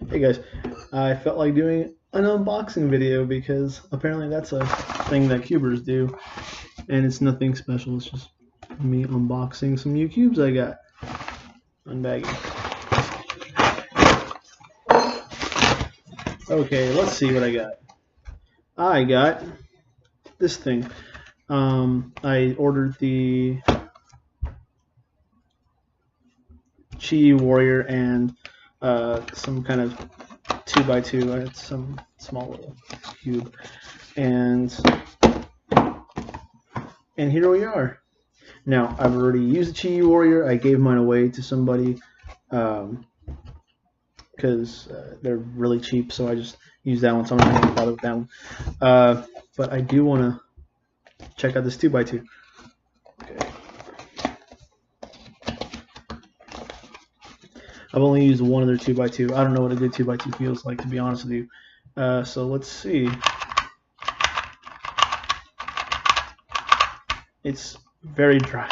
Hey guys, I felt like doing an unboxing video because apparently that's a thing that cubers do, and it's nothing special. It's just me unboxing some new cubes I got. Unbagging. Okay, let's see what I got. I got this thing. I ordered the Qiyi warrior and some kind of 2x2. It's some small little cube, and here we are. Now I've already used the Qiyi warrior. I gave mine away to somebody because they're really cheap, so I just used that one. So I'm not going to bother with that one. But I do want to check out this 2x2. Okay. I've only used one other 2x2. I don't know what a good 2x2 feels like, to be honest with you. So let's see. It's very dry.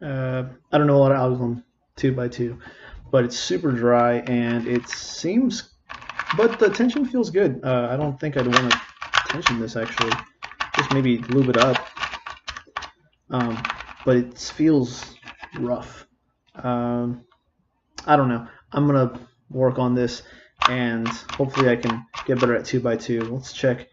I don't know a lot of algorithm 2x2, but it's super dry and it seems, but the tension feels good. I don't think I'd want to tension this actually. Just maybe lube it up. But it feels rough. I don't know. I'm gonna work on this and hopefully I can get better at 2x2. Let's check.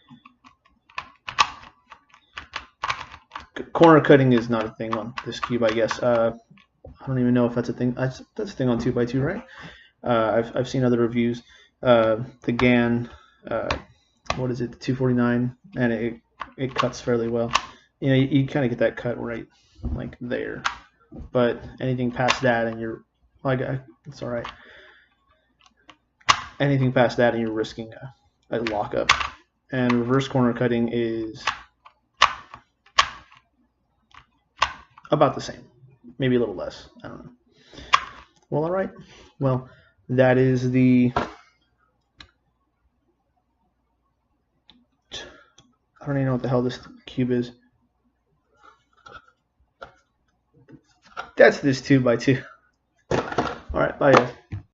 Corner cutting is not a thing on this cube, I guess. I don't even know if that's a thing. That's a thing on 2x2, right? I've seen other reviews. The GAN, what is it? The 249, and it cuts fairly well. You know, you kind of get that cut right, like there. But anything past that, and you're like, it's all right. Anything past that, and you're risking a lockup. And reverse corner cutting is about the same, maybe a little less. I don't know. Well, all right. Well, that is the. I don't even know what the hell this cube is. That's this 2x2. All right, bye guys.